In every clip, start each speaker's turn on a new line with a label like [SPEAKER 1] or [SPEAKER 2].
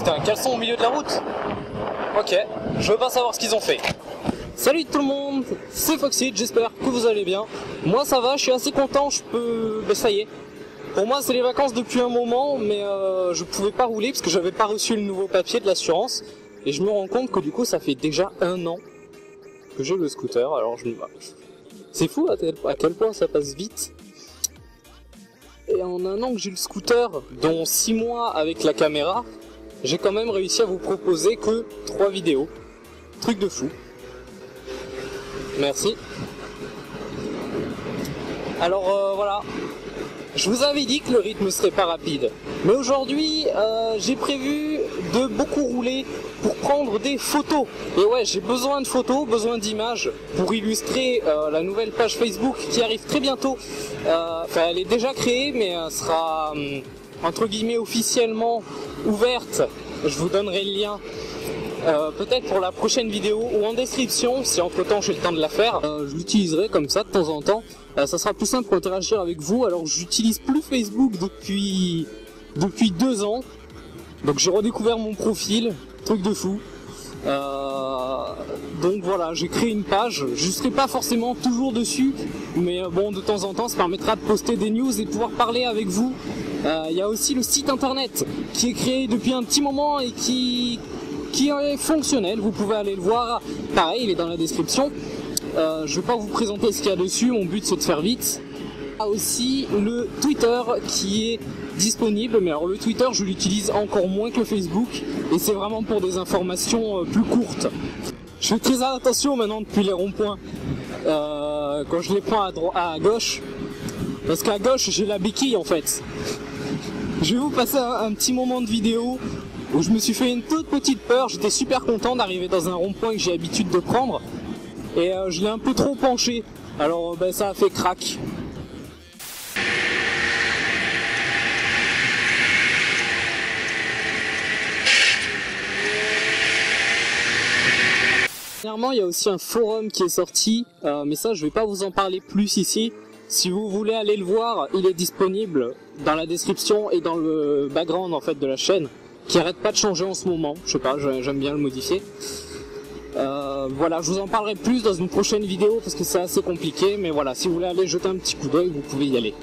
[SPEAKER 1] C'était un caleçon au milieu de la route. Ok, je veux pas savoir ce qu'ils ont fait. Salut tout le monde, c'est Foxy, j'espère que vous allez bien. Moi ça va, je suis assez content, ça y est. Pour moi c'est les vacances depuis un moment, mais je pouvais pas rouler parce que j'avais pas reçu le nouveau papier de l'assurance. Et je me rends compte que du coup ça fait déjà 1 an que j'ai le scooter, alors c'est fou à quel point ça passe vite. Et en 1 an que j'ai le scooter, dont 6 mois avec la caméra, j'ai quand même réussi à vous proposer que 3 vidéos. Truc de fou. Merci. Alors voilà, je vous avais dit que le rythme serait pas rapide. Mais aujourd'hui, j'ai prévu de beaucoup rouler pour prendre des photos. Et ouais, j'ai besoin de photos, besoin d'images pour illustrer la nouvelle page Facebook qui arrive très bientôt. Enfin, elle est déjà créée, mais sera entre guillemets officiellement ouverte. Je vous donnerai le lien. Peut-être pour la prochaine vidéo ou en description, si entre temps j'ai le temps de la faire, je l'utiliserai comme ça de temps en temps. Ça sera plus simple pour interagir avec vous. Alors j'utilise plus Facebook depuis 2 ans, donc j'ai redécouvert mon profil, truc de fou. Donc voilà, j'ai créé une page, je serai pas forcément toujours dessus, mais bon, de temps en temps ça permettra de poster des news et de pouvoir parler avec vous. Il y a aussi le site internet qui est créé depuis un petit moment et qui est fonctionnel, vous pouvez aller le voir, pareil il est dans la description. Je vais pas vous présenter ce qu'il y a dessus, mon but c'est de faire vite. Il y a aussi le Twitter qui est disponible, mais alors le Twitter je l'utilise encore moins que le Facebook et c'est vraiment pour des informations plus courtes. Je fais très attention maintenant depuis les ronds-points quand je les prends à gauche, parce qu'à gauche j'ai la béquille en fait. Je vais vous passer un petit moment de vidéo où je me suis fait une toute petite peur. J'étais super content d'arriver dans un rond-point que j'ai l'habitude de prendre et je l'ai un peu trop penché, alors ça a fait crack. Dernièrement il y a aussi un forum qui est sorti, mais ça je vais pas vous en parler plus ici. Si vous voulez aller le voir, il est disponible dans la description et dans le background en fait de la chaîne, qui arrête pas de changer en ce moment. Je sais pas, j'aime bien le modifier. Voilà, je vous en parlerai plus dans une prochaine vidéo parce que c'est assez compliqué, mais voilà, si vous voulez aller jeter un petit coup d'œil, vous pouvez y aller.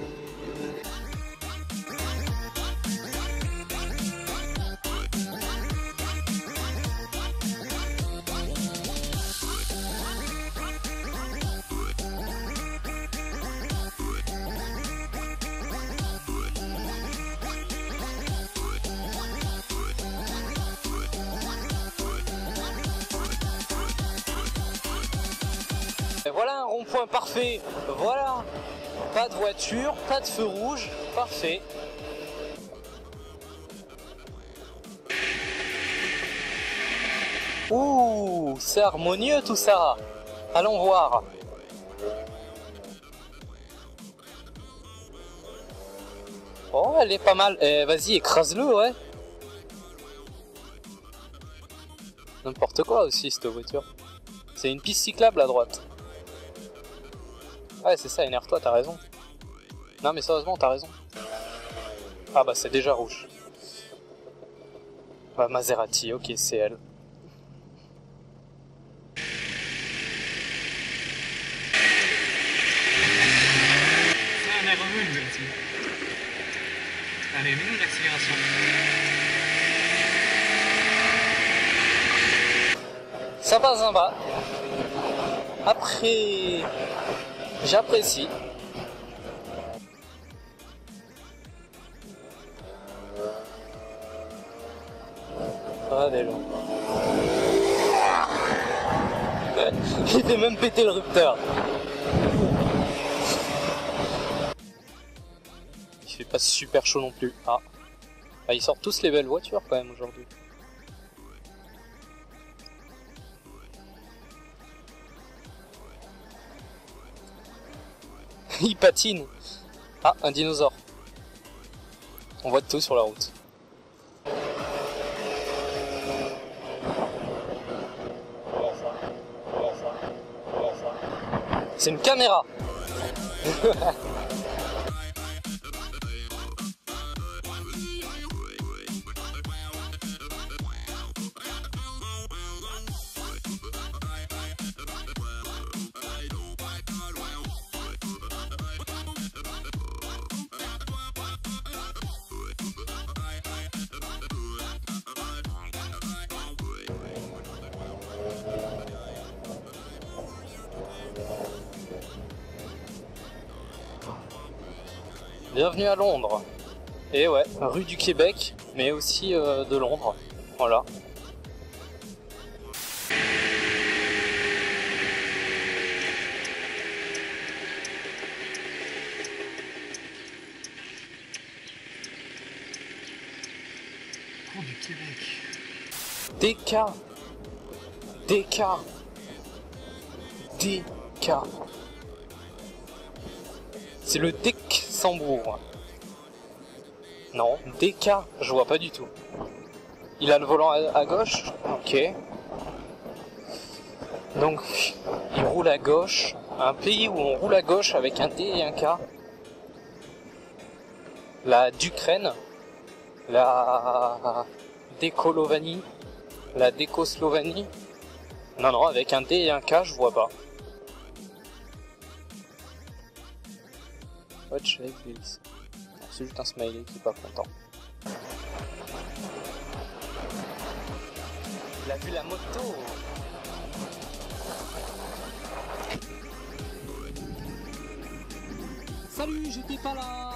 [SPEAKER 1] Et voilà un rond-point parfait, voilà, pas de voiture, pas de feu rouge, parfait. Ouh, c'est harmonieux tout ça, allons voir. Oh, elle est pas mal, vas-y écrase-le, ouais. N'importe quoi aussi cette voiture. C'est une piste cyclable à droite. Ouais c'est ça, énerve-toi, t'as raison. Non mais sérieusement, t'as raison. Ah bah c'est déjà rouge. Bah Maserati, ok c'est elle.
[SPEAKER 2] Ça, on est revenu aussi. Allez, mets-nous l'accélération.
[SPEAKER 1] Ça va sympa. Après, j'apprécie. Regardez là. Il fait même péter le rupteur. Il fait pas super chaud non plus. Ah, ils sortent tous les belles voitures quand même aujourd'hui. Il patine. Ah, un dinosaure. On voit de tout sur la route. C'est une caméra. Bienvenue à Londres. Et ouais, rue du Québec, mais aussi de Londres. Voilà.
[SPEAKER 2] Cours du Québec.
[SPEAKER 1] DK. DK. DK. C'est le Dexembourg. Non, DK, je vois pas du tout. Il a le volant à gauche. Ok. Donc, il roule à gauche. Un pays où on roule à gauche avec un D et un K. La d'Ukraine. La Décolovanie. La Décoslovanie. Non, non, avec un D et un K, je vois pas. Watch like this. C'est juste un smiley qui est pas content. Il a vu la moto. Salut, j'étais pas là.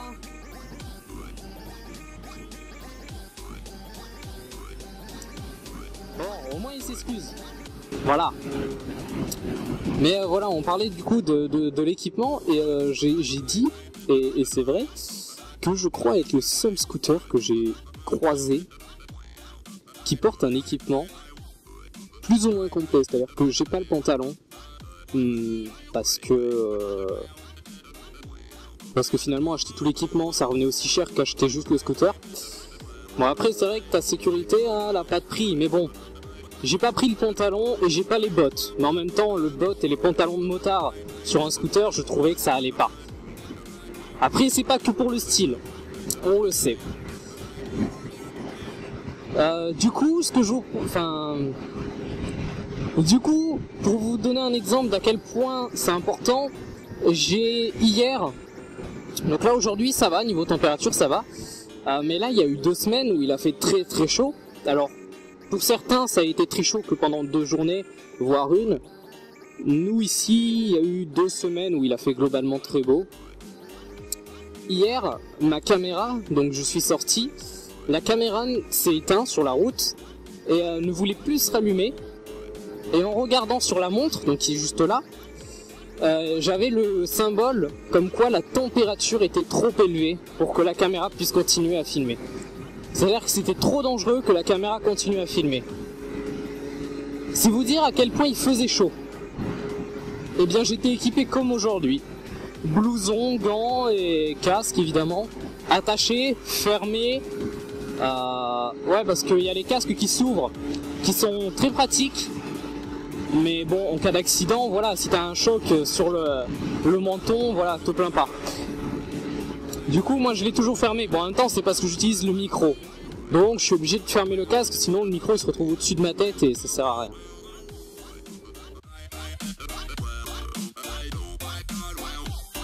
[SPEAKER 1] Bon, au moins il s'excuse. Voilà. Mais voilà, on parlait du coup de l'équipement et j'ai dit, et c'est vrai, que je crois être le seul scooter que j'ai croisé qui porte un équipement plus ou moins complet. C'est-à-dire que j'ai pas le pantalon parce que finalement acheter tout l'équipement ça revenait aussi cher qu'acheter juste le scooter. Bon après c'est vrai que ta sécurité elle a pas de prix, mais bon, j'ai pas pris le pantalon et j'ai pas les bottes. Mais en même temps le bottes et les pantalons de motard sur un scooter, je trouvais que ça allait pas. Après c'est pas que pour le style, on le sait. Du coup pour vous donner un exemple d'à quel point c'est important, j'ai hier, donc là aujourd'hui ça va, niveau température ça va, mais là il y a eu 2 semaines où il a fait très très chaud. Alors pour certains ça a été très chaud que pendant 2 journées, voire une. Nous ici il y a eu 2 semaines où il a fait globalement très beau. Hier ma caméra, donc je suis sorti, la caméra s'est éteinte sur la route et ne voulait plus se rallumer. Et en regardant sur la montre, donc qui est juste là, j'avais le symbole comme quoi la température était trop élevée pour que la caméra puisse continuer à filmer. C'est-à-dire que c'était trop dangereux que la caméra continue à filmer. C'est vous dire à quel point il faisait chaud. Eh bien j'étais équipé comme aujourd'hui. Blouson, gants et casque évidemment. Attaché, fermé. Ouais, parce qu'il y a les casques qui s'ouvrent, qui sont très pratiques. Mais bon, en cas d'accident, voilà, si t'as un choc sur le menton, voilà, te plains pas. Du coup, moi je l'ai toujours fermé. Bon, en même temps, c'est parce que j'utilise le micro. Donc, je suis obligé de fermer le casque, sinon le micro il se retrouve au-dessus de ma tête et ça sert à rien.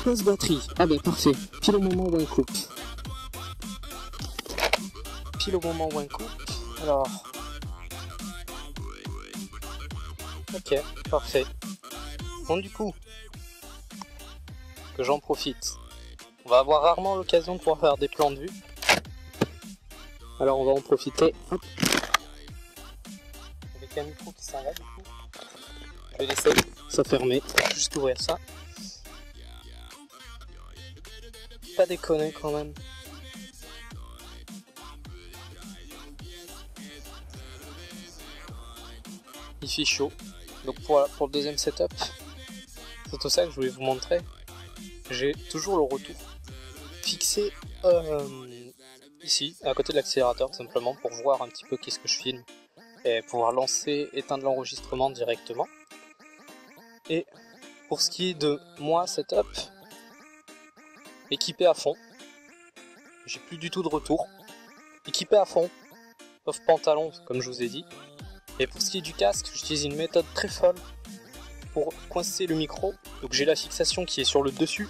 [SPEAKER 1] Pause batterie. Ah ben parfait. Pile au moment où on coupe. Pile au moment où on coupe. Alors. Ok, parfait. Bon du coup, que j'en profite. On va avoir rarement l'occasion de pouvoir faire des plans de vue. Alors on va en profiter. Hop. Avec un micro qui s'en va du coup. Je vais laisser ça fermer. Juste ouvrir ça. Pas déconner quand même. Il fait chaud. Donc pour le deuxième setup, c'est tout ça que je voulais vous montrer. J'ai toujours le retour fixé ici, à côté de l'accélérateur, simplement pour voir un petit peu qu'est-ce que je filme et pouvoir lancer, éteindre l'enregistrement directement. Et pour ce qui est de moi setup, équipé à fond, j'ai plus du tout de retour, équipé à fond, sauf pantalon comme je vous ai dit. Et pour ce qui est du casque, j'utilise une méthode très folle pour coincer le micro. Donc j'ai la fixation qui est sur le dessus,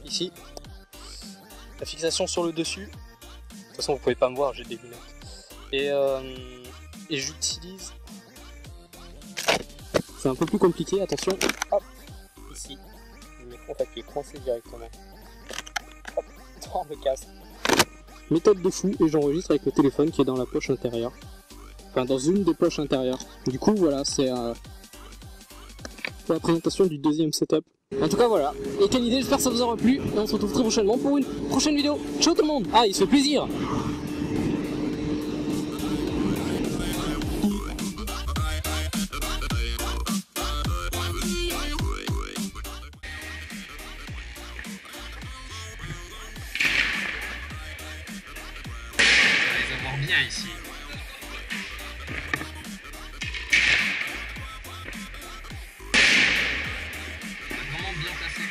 [SPEAKER 1] ici, la fixation sur le dessus. De toute façon vous pouvez pas me voir, j'ai des lunettes. Et j'utilise, c'est un peu plus compliqué, attention, hop, ici, le micro en fait qui est coincé directement. prends le casque. Méthode de fou, et j'enregistre avec le téléphone qui est dans la poche intérieure. Enfin, dans une des poches intérieures. Du coup, voilà, c'est la présentation du deuxième setup. En tout cas, voilà. Et quelle idée, j'espère que ça vous aura plu. Et on se retrouve très prochainement pour une prochaine vidéo. Ciao tout le monde. Ah, il se fait plaisir.
[SPEAKER 2] Bien ici. Vraiment bien placé.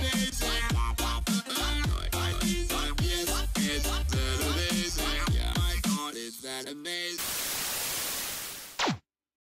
[SPEAKER 3] It's